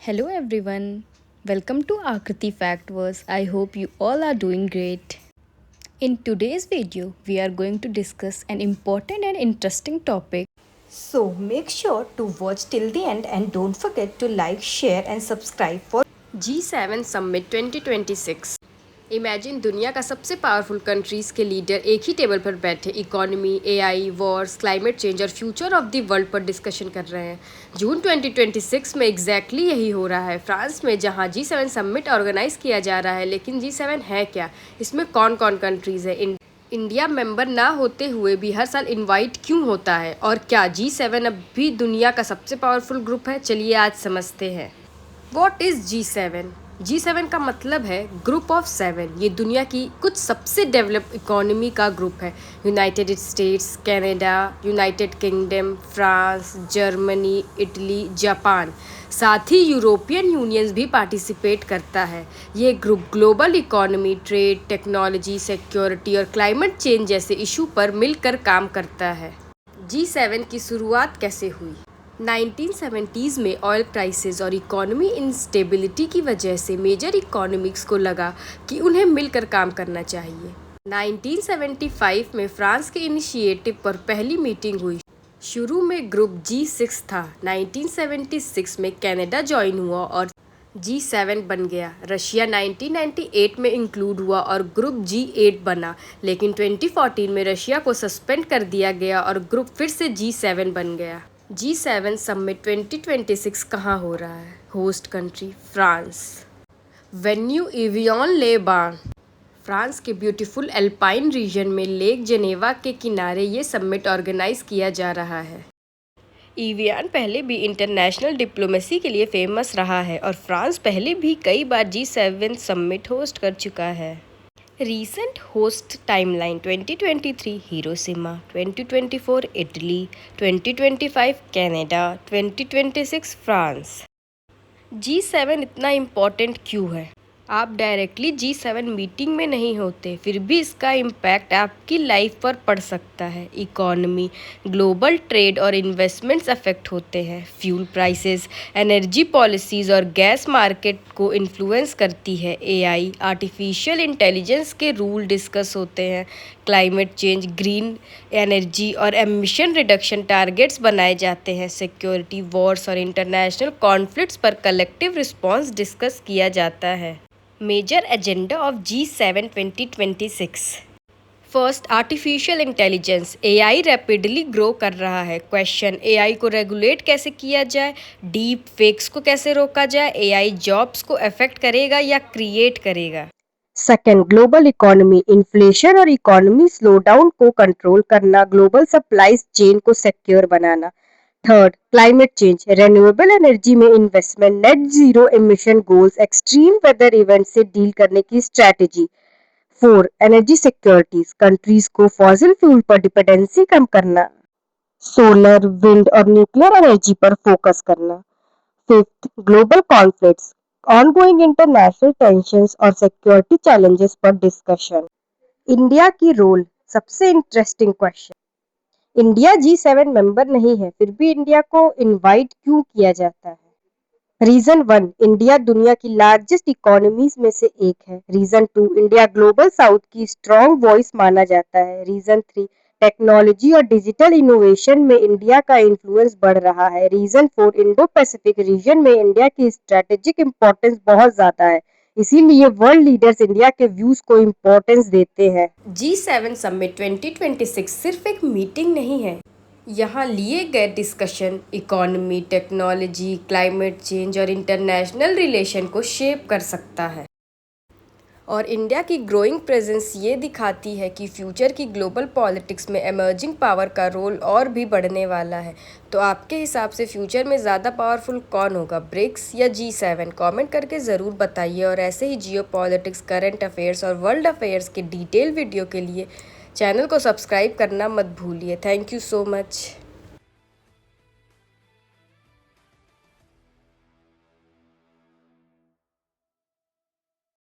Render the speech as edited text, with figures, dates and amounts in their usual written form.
Hello everyone, welcome to Akriti Factverse. I hope you all are doing great. In today's video, we are going to discuss an important and interesting topic. So make sure to watch till the end and don't forget to like, share and subscribe for G7 Summit 2026। Imagine दुनिया का सबसे powerful countries के leader एक ही table पर बैठे economy, AI, Wars, climate change और future of the world पर discussion कर रहे हैं। जून 2026 में एग्जैक्टली यही हो रहा है फ्रांस में, जहां G7 समिट ऑर्गेनाइज किया जा रहा है। लेकिन G7 है क्या? इसमें कौन कौन कंट्रीज़ है? इंडिया मेंबर ना होते हुए भी हर साल इनवाइट क्यों होता है? और क्या G7 अब भी दुनिया का सबसे पावरफुल ग्रुप है? चलिए आज समझते हैं। What is G7? G7 का मतलब है ग्रुप ऑफ 7। ये दुनिया की कुछ सबसे डेवलप इकोनॉमी का ग्रुप है। United states, Canada, United kingdom, France, Germany, Italy, Japan, साथ ही यूरोपियन यूनियन भी पार्टिसिपेट करता है। ये group global economy, trade, technology, security और क्लाइमेट चेंज जैसे इशू पर मिलकर काम करता है। G7 की शुरुआत कैसे हुई? 1970s में ऑयल क्राइसिस और इकोनॉमी इंस्टेबिलिटी की वजह से मेजर इकोनॉमिक्स को लगा कि उन्हें मिलकर काम करना चाहिए। 1975 में फ्रांस के इनिशिएटिव पर पहली मीटिंग हुई। शुरू में ग्रुप G6 था। 1976 में कनाडा ज्वाइन हुआ और G7 बन गया। रशिया 1998 में इंक्लूड हुआ और ग्रुप G8 बना, लेकिन 2014 में रशिया को सस्पेंड कर दिया गया और ग्रुप फिर से G7 बन गया। G7 समिट 2026 कहाँ हो रहा है? Host country France. Venue avian ले बान। फ्रांस के ब्यूटीफुल एल्पाइन रीजन में लेक जेनेवा के किनारे ये समिट ऑर्गेनाइज किया जा रहा है। एवियन पहले भी इंटरनेशनल डिप्लोमेसी के लिए फेमस रहा है और फ्रांस पहले भी कई बार G7 समिट होस्ट कर चुका है। Recent host timeline 2023 Hiroshima, 2024 Italy, 2025 Canada, 2026 France. G7 इतना इम्पोर्टेंट क्यों है? आप डायरेक्टली G7 मीटिंग में नहीं होते, फिर भी इसका इम्पैक्ट आपकी लाइफ पर पड़ सकता है। इकोनॉमी, ग्लोबल ट्रेड और इन्वेस्टमेंट्स अफेक्ट होते हैं। फ्यूल प्राइसेस, एनर्जी पॉलिसीज़ और गैस मार्केट को इन्फ्लुएंस करती है। एआई, आर्टिफिशियल इंटेलिजेंस के रूल डिस्कस होते हैं। क्लाइमेट चेंज, ग्रीन एनर्जी और एमिशन रिडक्शन टारगेट्स बनाए जाते हैं। सिक्योरिटी, वॉर्स और इंटरनेशनल कॉन्फ्लिक्ट्स पर कलेक्टिव रिस्पॉन्स डिस्कस किया जाता है। Major agenda of G7 2026। First, artificial intelligence. AI rapidly grow कर रहा है। क्वेश्चन, एआई को रेगुलेट कैसे किया जाए? डीप फेक्स को कैसे रोका जाए? एआई जॉब्स को अफेक्ट करेगा या क्रिएट करेगा? Second, global economy. इन्फ्लेशन और इकोनॉमी स्लोडाउन को कंट्रोल करना, ग्लोबल सप्लाई चेन को सिक्योर बनाना। Third, climate change. Renewable energy में investment, net zero emission goals, extreme weather event से डील करने की strategy. Four, energy securities. Countries को फॉसिल फ्यूल पर डिपेंडेंसी कम करना, सोलर, विंड और न्यूक्लियर एनर्जी पर फोकस करना। Fifth, global conflicts. Ongoing international tensions और सिक्योरिटी चैलेंजेस पर डिस्कशन। इंडिया की रोल, सबसे interesting question. India G7 member नहीं है, फिर भी इंडिया को इनवाइट क्यों किया जाता है? रीजन वन, इंडिया दुनिया की लार्जेस्ट इकोनॉमीज में से एक है। Reason two, India Global South की स्ट्रॉन्ग वॉइस माना जाता है। रीजन थ्री, टेक्नोलॉजी और डिजिटल इनोवेशन में इंडिया का इन्फ्लुएंस बढ़ रहा है। Reason four, Indo Pacific region में इंडिया की स्ट्रेटेजिक इंपॉर्टेंस बहुत ज्यादा है, इसीलिए वर्ल्ड लीडर्स इंडिया के व्यूज को इम्पोर्टेंस देते हैं। G7 समिट 2026 सिर्फ एक मीटिंग नहीं है। यहाँ लिए गए discussion economy, technology, climate change और इंटरनेशनल रिलेशन को शेप कर सकता है। और इंडिया की ग्रोइंग प्रेजेंस ये दिखाती है कि फ्यूचर की ग्लोबल पॉलिटिक्स में इमर्जिंग पावर का रोल और भी बढ़ने वाला है। तो आपके हिसाब से फ्यूचर में ज़्यादा पावरफुल कौन होगा, ब्रिक्स या G7? कमेंट करके ज़रूर बताइए। और ऐसे ही जियो पॉलिटिक्स, करंट अफेयर्स और वर्ल्ड अफेयर्स के डिटेल वीडियो के लिए चैनल को सब्सक्राइब करना मत भूलिए। Thank you so much.